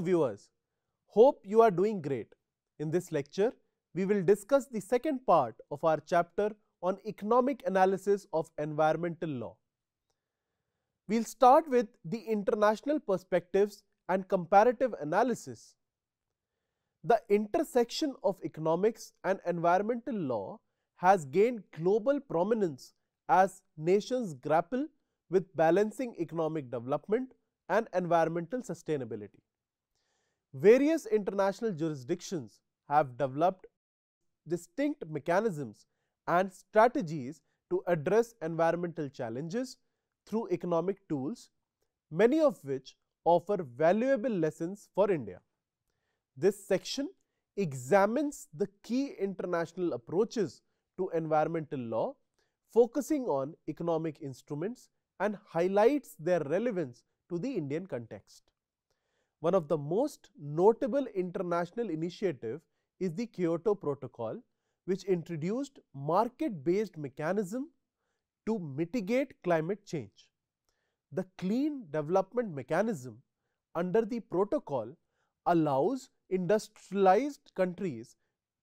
Hello viewers, hope you are doing great. In this lecture, we will discuss the second part of our chapter on economic analysis of environmental law. We'll start with the international perspectives and comparative analysis. The intersection of economics and environmental law has gained global prominence as nations grapple with balancing economic development and environmental sustainability. Various international jurisdictions have developed distinct mechanisms and strategies to address environmental challenges through economic tools, many of which offer valuable lessons for India. This section examines the key international approaches to environmental law, focusing on economic instruments and highlights their relevance to the Indian context. One of the most notable international initiatives is the Kyoto Protocol, which introduced market-based mechanism to mitigate climate change. The Clean Development Mechanism under the protocol allows industrialized countries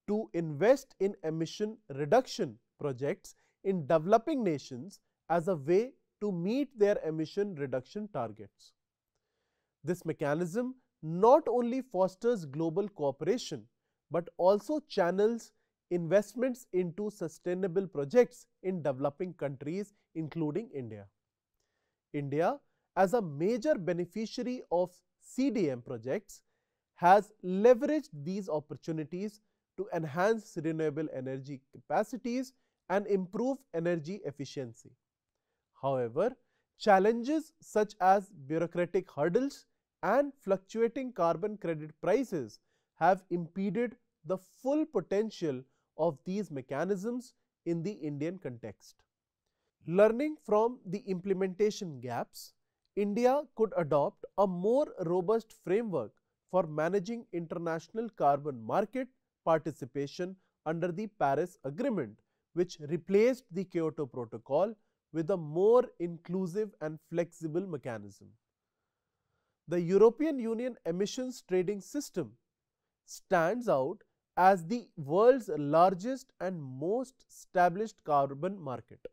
to invest in emission reduction projects in developing nations as a way to meet their emission reduction targets. This mechanism not only fosters global cooperation but also channels investments into sustainable projects in developing countries, including India. India, as a major beneficiary of CDM projects, has leveraged these opportunities to enhance renewable energy capacities and improve energy efficiency. However, challenges such as bureaucratic hurdles and fluctuating carbon credit prices have impeded the full potential of these mechanisms in the Indian context. Learning from the implementation gaps, India could adopt a more robust framework for managing international carbon market participation under the Paris Agreement, which replaced the Kyoto Protocol with a more inclusive and flexible mechanism. The European Union emissions trading system stands out as the world's largest and most established carbon market.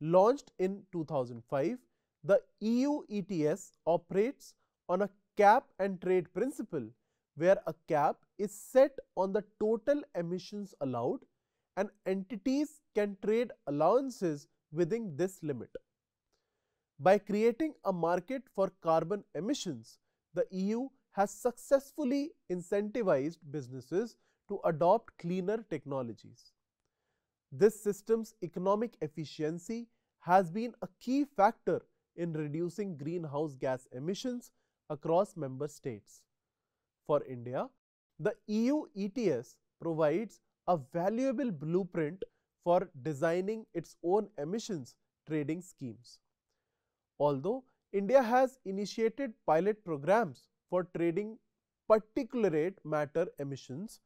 Launched in 2005, the EU ETS operates on a cap and trade principle, where a cap is set on the total emissions allowed and entities can trade allowances within this limit. By creating a market for carbon emissions, the EU has successfully incentivized businesses to adopt cleaner technologies. This system's economic efficiency has been a key factor in reducing greenhouse gas emissions across member states. For India, the EU ETS provides a valuable blueprint for designing its own emissions trading schemes. Although India has initiated pilot programs for trading particulate matter emissions,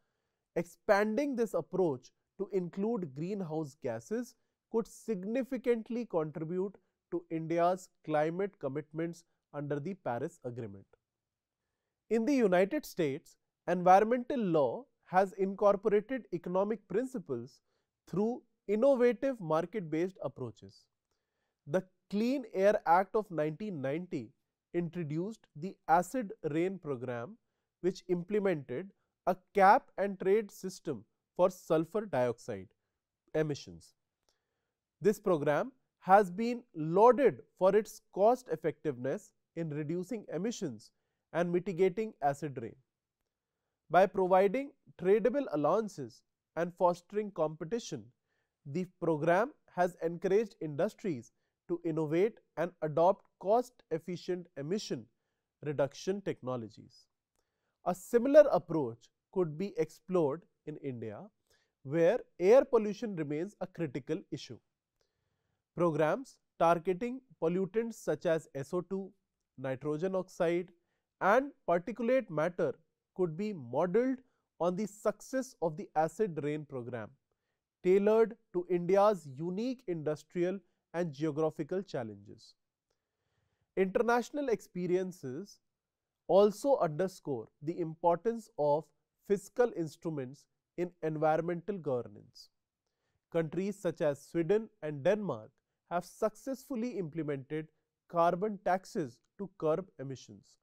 expanding this approach to include greenhouse gases could significantly contribute to India's climate commitments under the Paris Agreement. In the United States, environmental law has incorporated economic principles through innovative market-based approaches. The Clean Air Act of 1990 introduced the Acid Rain program, which implemented a cap and trade system for sulfur dioxide emissions. This program has been lauded for its cost effectiveness in reducing emissions and mitigating acid rain. By providing tradable allowances and fostering competition, the program has encouraged industries to innovate and adopt cost-efficient emission reduction technologies. A similar approach could be explored in India, where air pollution remains a critical issue. Programs targeting pollutants such as SO2, nitrogen oxide, and particulate matter could be modeled on the success of the acid rain program, tailored to India's unique industrial and geographical challenges. International experiences also underscore the importance of fiscal instruments in environmental governance. Countries such as Sweden and Denmark have successfully implemented carbon taxes to curb emissions.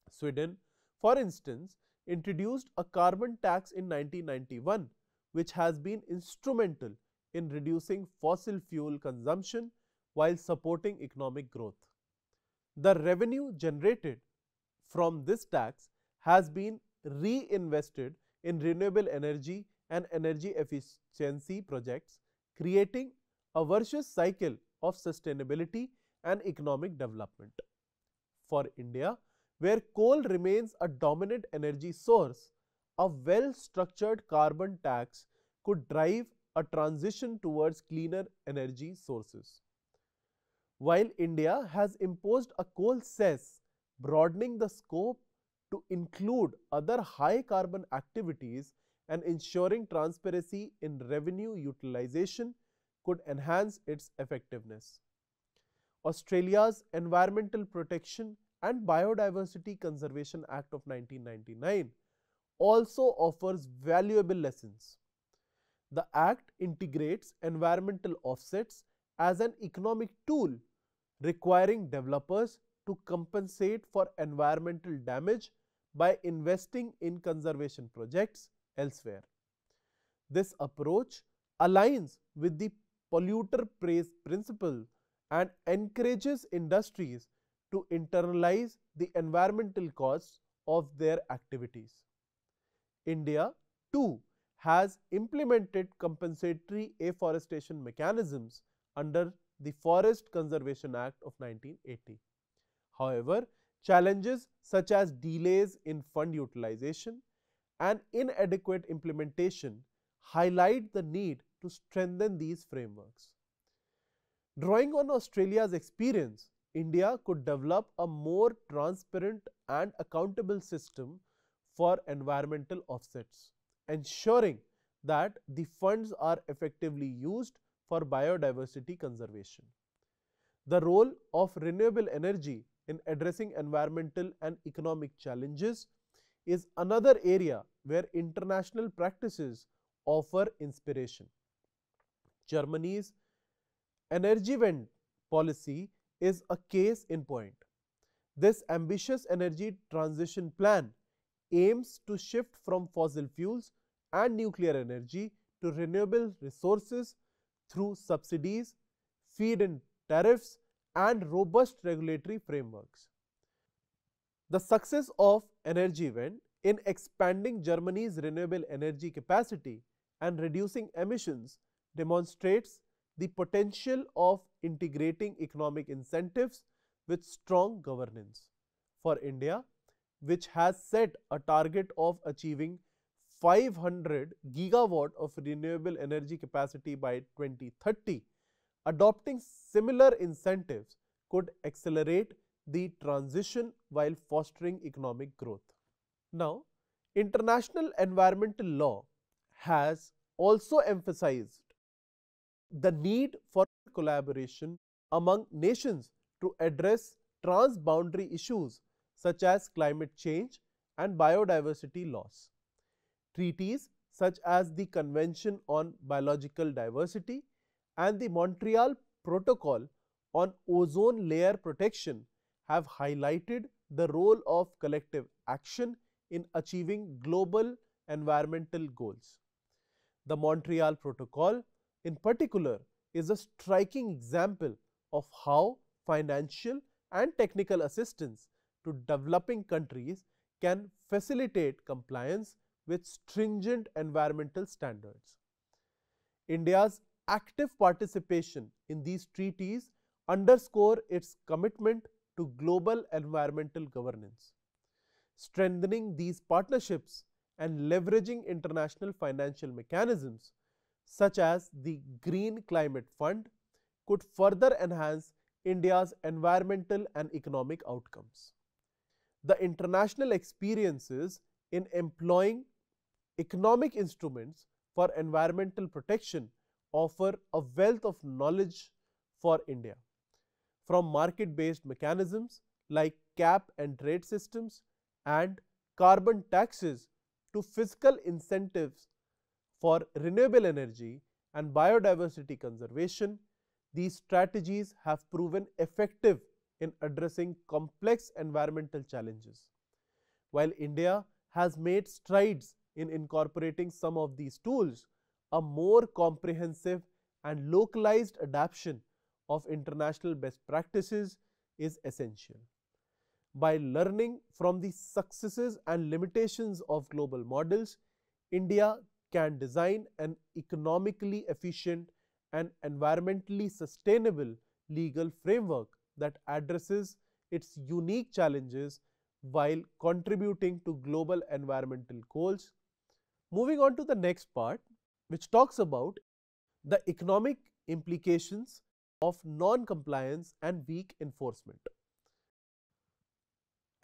Sweden, for instance, introduced a carbon tax in 1991, which has been instrumental in reducing fossil fuel consumption while supporting economic growth. The revenue generated from this tax has been reinvested in renewable energy and energy efficiency projects, creating a virtuous cycle of sustainability and economic development. For India, where coal remains a dominant energy source, a well-structured carbon tax could drive a transition towards cleaner energy sources. While India has imposed a coal cess, broadening the scope to include other high carbon activities and ensuring transparency in revenue utilization could enhance its effectiveness. Australia's Environmental Protection and Biodiversity Conservation Act of 1999 also offers valuable lessons. The Act integrates environmental offsets as an economic tool, requiring developers to compensate for environmental damage by investing in conservation projects elsewhere. This approach aligns with the polluter pays principle and encourages industries to internalize the environmental costs of their activities. India, too, has implemented compensatory afforestation mechanisms under the Forest Conservation Act of 1980. However, challenges such as delays in fund utilization and inadequate implementation highlight the need to strengthen these frameworks. Drawing on Australia's experience, India could develop a more transparent and accountable system for environmental offsets, ensuring that the funds are effectively used for biodiversity conservation. The role of renewable energy in addressing environmental and economic challenges is another area where international practices offer inspiration. Germany's Energiewende policy is a case in point. This ambitious energy transition plan aims to shift from fossil fuels and nuclear energy to renewable resources through subsidies, feed-in tariffs, and robust regulatory frameworks. The success of Energiewende in expanding Germany's renewable energy capacity and reducing emissions demonstrates the potential of integrating economic incentives with strong governance. For India, which has set a target of achieving 500 gigawatt of renewable energy capacity by 2030, adopting similar incentives could accelerate the transition while fostering economic growth. Now, international environmental law has also emphasized the need for collaboration among nations to address transboundary issues such as climate change and biodiversity loss. Treaties such as the Convention on Biological Diversity and the Montreal Protocol on Ozone Layer Protection have highlighted the role of collective action in achieving global environmental goals. The Montreal Protocol, in particular, is a striking example of how financial and technical assistance to developing countries can facilitate compliance with stringent environmental standards. India's active participation in these treaties underscore its commitment to global environmental governance. Strengthening these partnerships and leveraging international financial mechanisms such as the Green Climate Fund could further enhance India's environmental and economic outcomes. The international experiences in employing economic instruments for environmental protection offer a wealth of knowledge for India. From market-based mechanisms like cap and trade systems and carbon taxes to fiscal incentives for renewable energy and biodiversity conservation, these strategies have proven effective in addressing complex environmental challenges. While India has made strides in incorporating some of these tools, a more comprehensive and localized adoption of international best practices is essential. By learning from the successes and limitations of global models, India can design an economically efficient and environmentally sustainable legal framework that addresses its unique challenges while contributing to global environmental goals. Moving on to the next part, which talks about the economic implications of non-compliance and weak enforcement.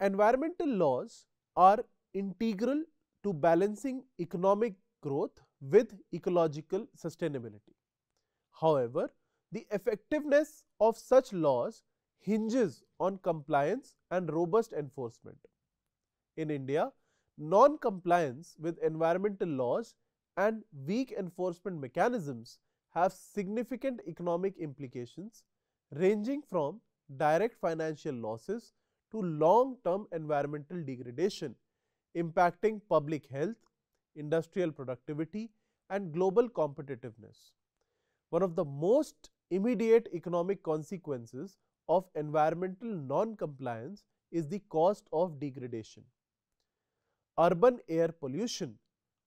Environmental laws are integral to balancing economic growth with ecological sustainability. However, the effectiveness of such laws hinges on compliance and robust enforcement. In India, non-compliance with environmental laws and weak enforcement mechanisms have significant economic implications ranging from direct financial losses to long-term environmental degradation, impacting public health, industrial productivity, and global competitiveness. One of the most immediate economic consequences of environmental non-compliance is the cost of degradation. Urban air pollution,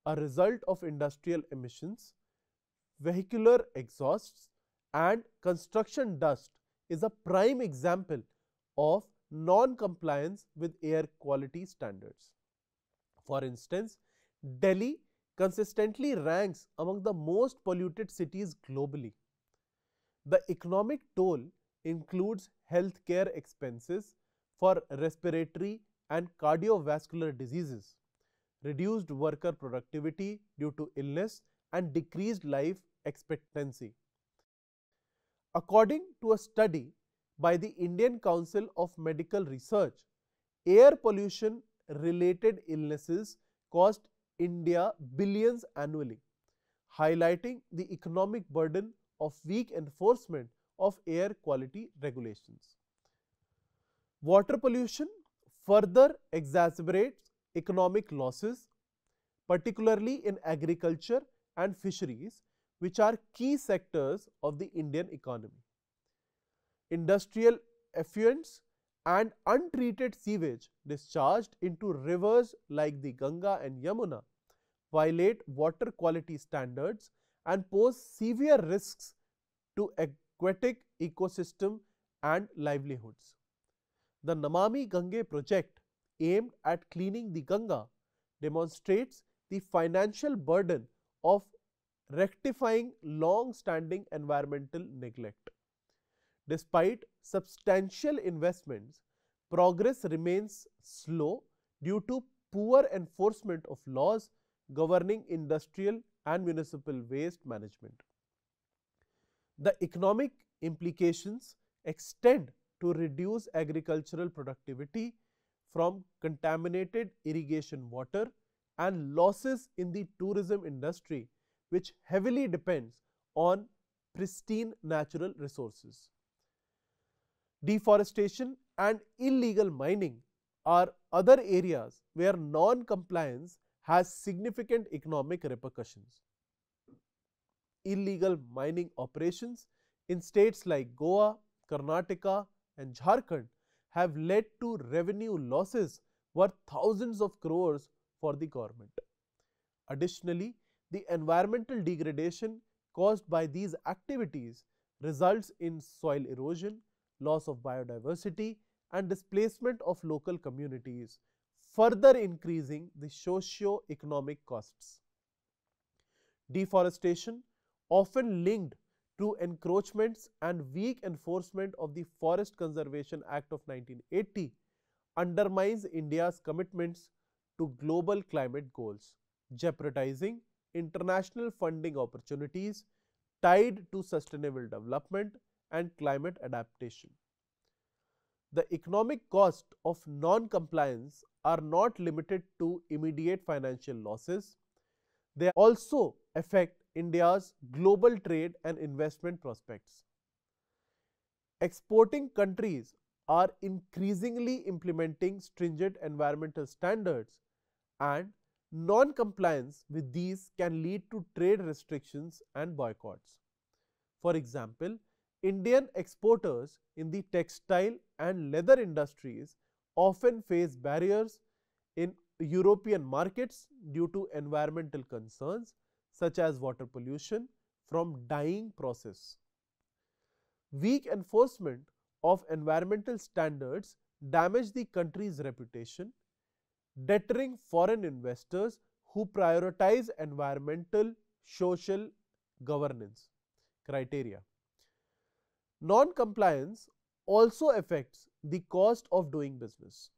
a result of industrial emissions, vehicular exhausts, and construction dust, is a prime example of non-compliance with air quality standards. For instance, Delhi consistently ranks among the most polluted cities globally. The economic toll includes healthcare expenses for respiratory and cardiovascular diseases, reduced worker productivity due to illness, and decreased life expectancy. According to a study by the Indian Council of Medical Research, air pollution related illnesses cost India billions annually, highlighting the economic burden of weak enforcement of air quality regulations. Water pollution further exacerbates economic losses, particularly in agriculture and fisheries, which are key sectors of the Indian economy. Industrial effluents and untreated sewage discharged into rivers like the Ganga and Yamuna violate water quality standards and pose severe risks to aquatic ecosystem and livelihoods. The Namami Gange project, aimed at cleaning the Ganga, demonstrates the financial burden of rectifying long-standing environmental neglect. Despite substantial investments, progress remains slow due to poor enforcement of laws governing industrial and municipal waste management. The economic implications extend to reduce agricultural productivity from contaminated irrigation water and losses in the tourism industry, which heavily depends on pristine natural resources. Deforestation and illegal mining are other areas where non-compliance has significant economic repercussions. Illegal mining operations in states like Goa, Karnataka, and Jharkhand have led to revenue losses worth thousands of crores for the government. Additionally, the environmental degradation caused by these activities results in soil erosion, loss of biodiversity, and displacement of local communities, further increasing the socio-economic costs. Deforestation, often linked to encroachments and weak enforcement of the Forest Conservation Act of 1980, undermines India's commitments to global climate goals, jeopardizing international funding opportunities tied to sustainable development and climate adaptation. The economic cost of non-compliance are not limited to immediate financial losses. They also affect India's global trade and investment prospects. Exporting countries are increasingly implementing stringent environmental standards, and non-compliance with these can lead to trade restrictions and boycotts. For example, Indian exporters in the textile and leather industries often face barriers in European markets due to environmental concerns such as water pollution from dyeing process. Weak enforcement of environmental standards damage the country's reputation, deterring foreign investors who prioritize environmental, social governance criteria. Non-compliance also affects the cost of doing business.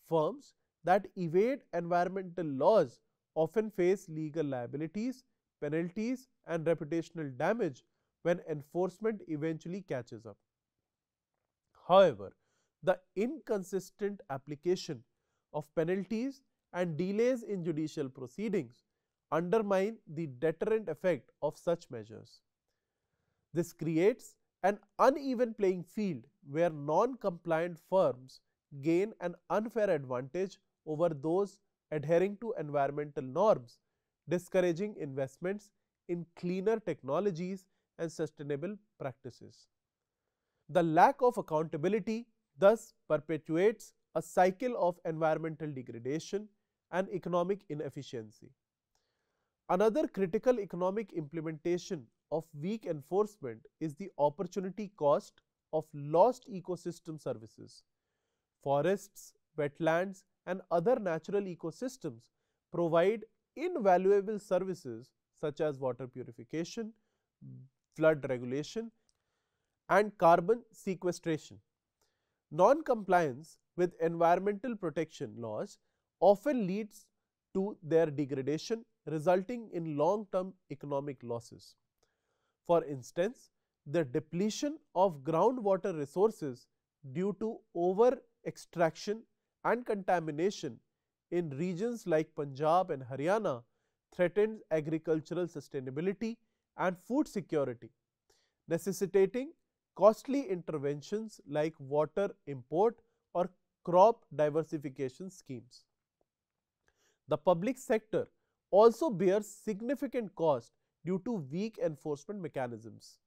Firms that evade environmental laws often face legal liabilities, penalties, and reputational damage when enforcement eventually catches up. However, the inconsistent application of penalties and delays in judicial proceedings undermine the deterrent effect of such measures. This creates an uneven playing field where non-compliant firms gain an unfair advantage over those adhering to environmental norms, discouraging investments in cleaner technologies and sustainable practices. The lack of accountability thus perpetuates a cycle of environmental degradation and economic inefficiency. Another critical economic implementation of weak enforcement is the opportunity cost of lost ecosystem services. Forests, wetlands, and other natural ecosystems provide invaluable services such as water purification, flood regulation, and carbon sequestration. Non-compliance with environmental protection laws often leads to their degradation, resulting in long-term economic losses. For instance, the depletion of groundwater resources due to over-extraction and contamination in regions like Punjab and Haryana threatens agricultural sustainability and food security, necessitating costly interventions like water import or crop diversification schemes. The public sector also bears significant cost due to weak enforcement mechanisms.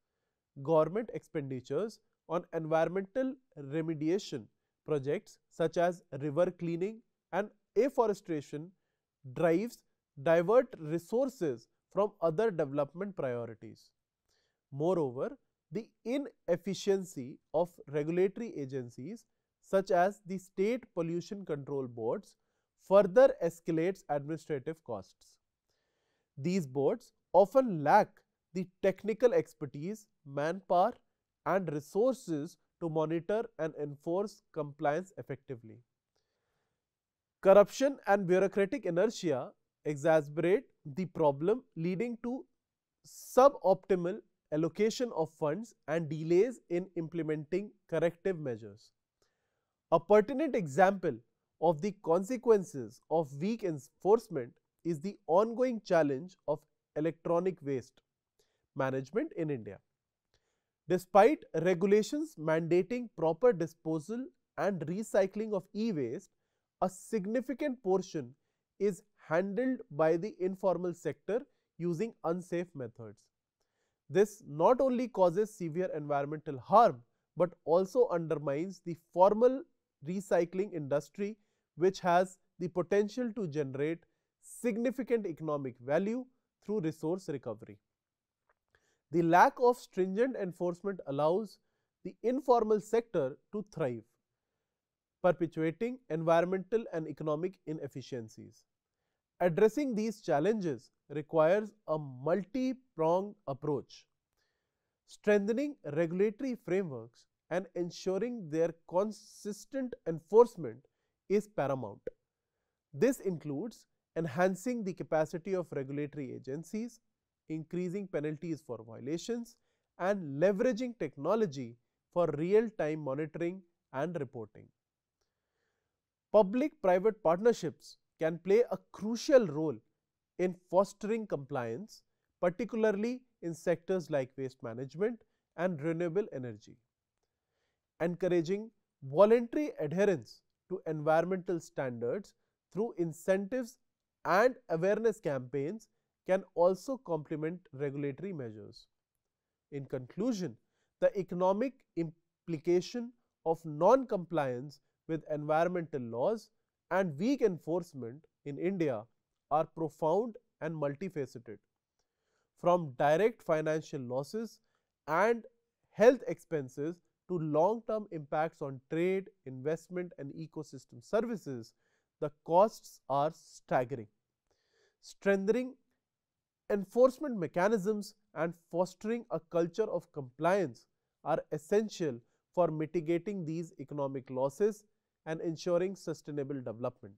Government expenditures on environmental remediation projects such as river cleaning and afforestation divert resources from other development priorities. Moreover, the inefficiency of regulatory agencies such as the state pollution control boards further escalates administrative costs. These boards often lack the technical expertise, manpower, and resources to monitor and enforce compliance effectively. Corruption and bureaucratic inertia exacerbate the problem, leading to suboptimal allocation of funds and delays in implementing corrective measures. A pertinent example of the consequences of weak enforcement is the ongoing challenge of electronic waste management in India. Despite regulations mandating proper disposal and recycling of e-waste, a significant portion is handled by the informal sector using unsafe methods. This not only causes severe environmental harm but also undermines the formal recycling industry, which has the potential to generate significant economic value through resource recovery. The lack of stringent enforcement allows the informal sector to thrive, perpetuating environmental and economic inefficiencies. Addressing these challenges requires a multi-pronged approach. Strengthening regulatory frameworks and ensuring their consistent enforcement is paramount. This includes enhancing the capacity of regulatory agencies, increasing penalties for violations, and leveraging technology for real-time monitoring and reporting. Public-private partnerships can play a crucial role in fostering compliance, particularly in sectors like waste management and renewable energy. Encouraging voluntary adherence to environmental standards through incentives and awareness campaigns can also complement regulatory measures. In conclusion, the economic implication of non-compliance with environmental laws and weak enforcement in India are profound and multifaceted. From direct financial losses and health expenses to long-term impacts on trade, investment, and ecosystem services, the costs are staggering. Strengthening enforcement mechanisms and fostering a culture of compliance are essential for mitigating these economic losses and ensuring sustainable development.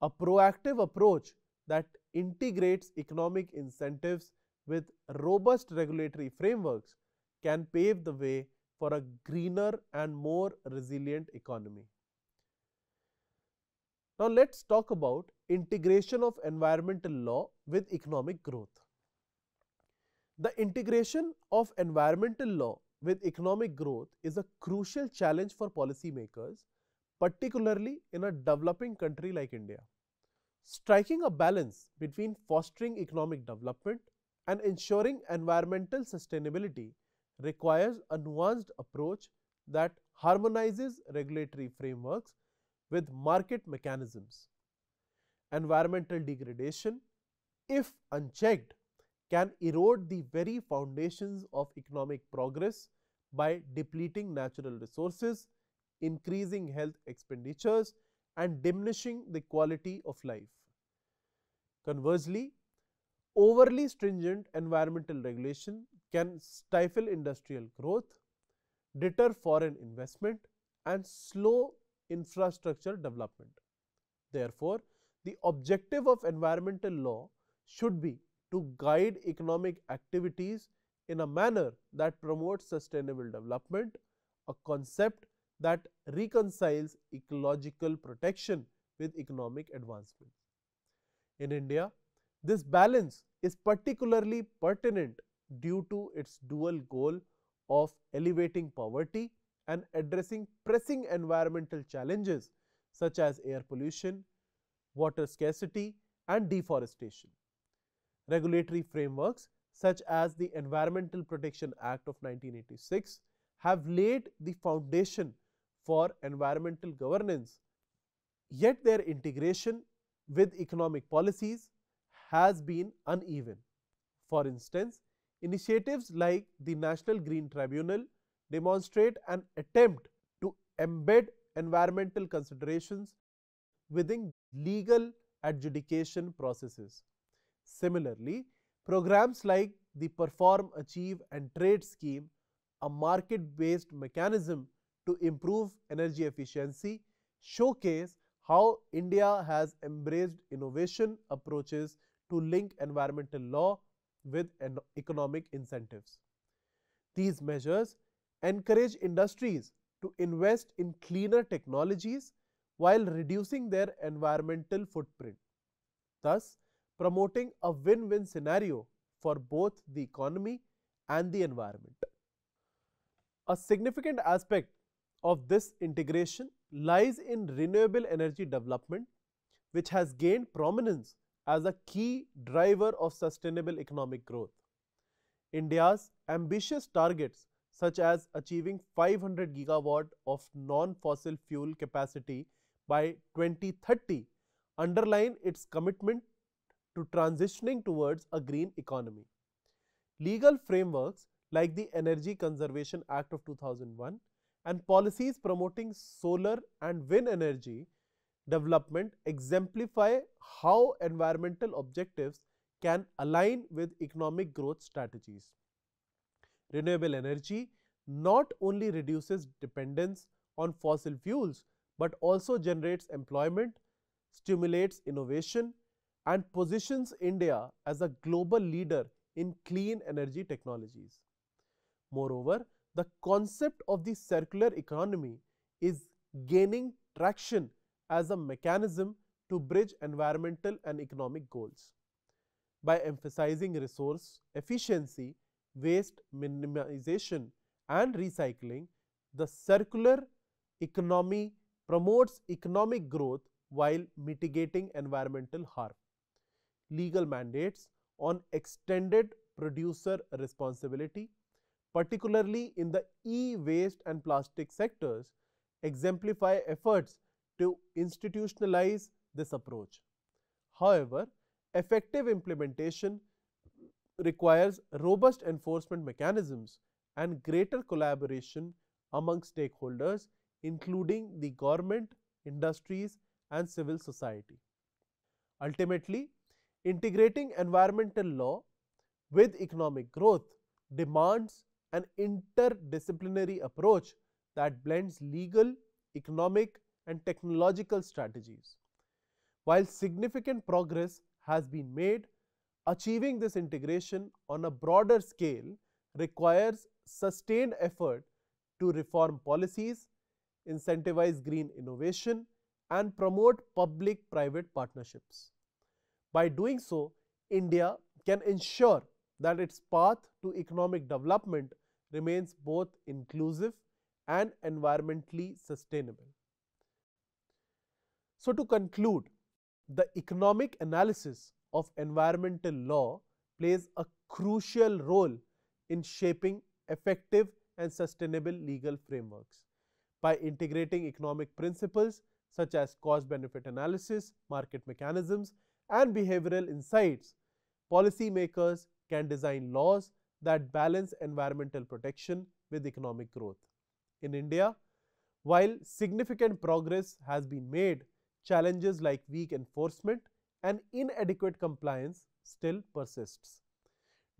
A proactive approach that integrates economic incentives with robust regulatory frameworks can pave the way for a greener and more resilient economy. Now let's talk about integration of environmental law with economic growth. The integration of environmental law with economic growth is a crucial challenge for policymakers, particularly in a developing country like India. Striking a balance between fostering economic development and ensuring environmental sustainability requires a nuanced approach that harmonizes regulatory frameworks with market mechanisms. Environmental degradation, if unchecked, can erode the very foundations of economic progress by depleting natural resources, increasing health expenditures, and diminishing the quality of life. Conversely, overly stringent environmental regulation can stifle industrial growth, deter foreign investment, and slow infrastructure development. Therefore, the objective of environmental law should be to guide economic activities in a manner that promotes sustainable development, a concept that reconciles ecological protection with economic advancement. In India, this balance is particularly pertinent due to its dual goal of elevating poverty and addressing pressing environmental challenges such as air pollution, water scarcity, and deforestation. Regulatory frameworks such as the Environmental Protection Act of 1986 have laid the foundation for environmental governance, yet their integration with economic policies has been uneven. For instance, initiatives like the National Green Tribunal demonstrate an attempt to embed environmental considerations within legal adjudication processes. Similarly, programs like the Perform, Achieve and Trade scheme, a market-based mechanism to improve energy efficiency, showcase how India has embraced innovation approaches to link environmental law with economic incentives. These measures encourage industries to invest in cleaner technologies while reducing their environmental footprint, thus promoting a win-win scenario for both the economy and the environment. A significant aspect of this integration lies in renewable energy development, which has gained prominence as a key driver of sustainable economic growth. India's ambitious targets, such as achieving 500 gigawatt of non-fossil fuel capacity by 2030, underline its commitment to transitioning towards a green economy. Legal frameworks like the Energy Conservation Act of 2001 and policies promoting solar and wind energy development exemplify how environmental objectives can align with economic growth strategies. Renewable energy not only reduces dependence on fossil fuels but also generates employment, stimulates innovation, and positions India as a global leader in clean energy technologies. Moreover, the concept of the circular economy is gaining traction as a mechanism to bridge environmental and economic goals. By emphasizing resource efficiency, waste minimization, and recycling, the circular economy promotes economic growth while mitigating environmental harm. Legal mandates on extended producer responsibility, particularly in the e-waste and plastic sectors, exemplify efforts to institutionalize this approach. However, effective implementation requires robust enforcement mechanisms and greater collaboration among stakeholders, including the government, industries, and civil society. Ultimately, integrating environmental law with economic growth demands an interdisciplinary approach that blends legal, economic, and technological strategies. While significant progress has been made, achieving this integration on a broader scale requires sustained effort to reform policies, incentivize green innovation, and promote public-private partnerships. By doing so, India can ensure that its path to economic development remains both inclusive and environmentally sustainable. So, to conclude, the economic analysis of environmental law plays a crucial role in shaping effective and sustainable legal frameworks. By integrating economic principles such as cost-benefit analysis, market mechanisms, and behavioral insights, policymakers can design laws that balance environmental protection with economic growth. In India, while significant progress has been made, challenges like weak enforcement and inadequate compliance still persists.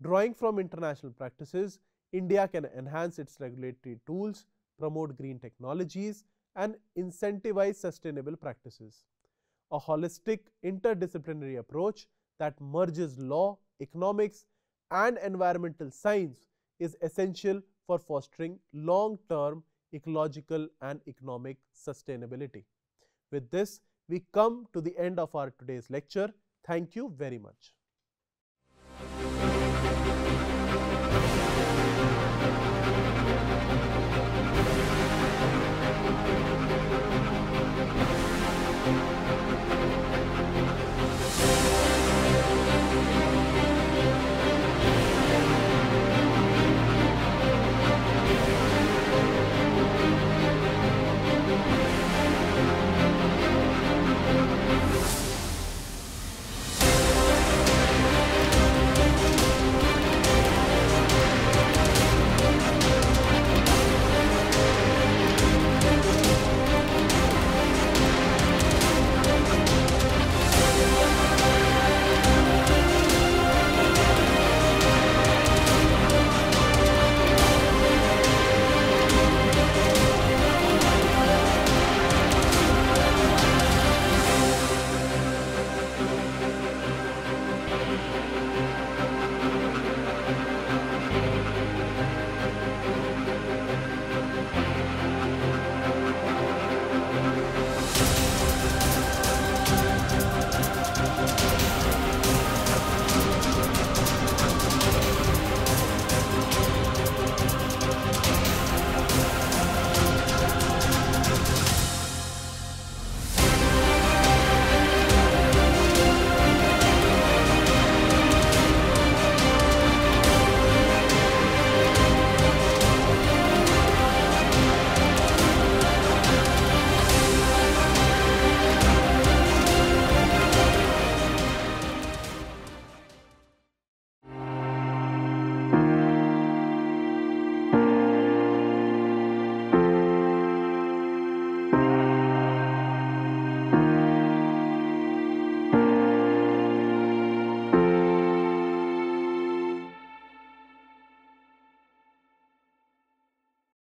Drawing from international practices, India can enhance its regulatory tools, promote green technologies, and incentivize sustainable practices. A holistic, interdisciplinary approach that merges law, economics, and environmental science is essential for fostering long-term ecological and economic sustainability. With this, we come to the end of our today's lecture. Thank you very much.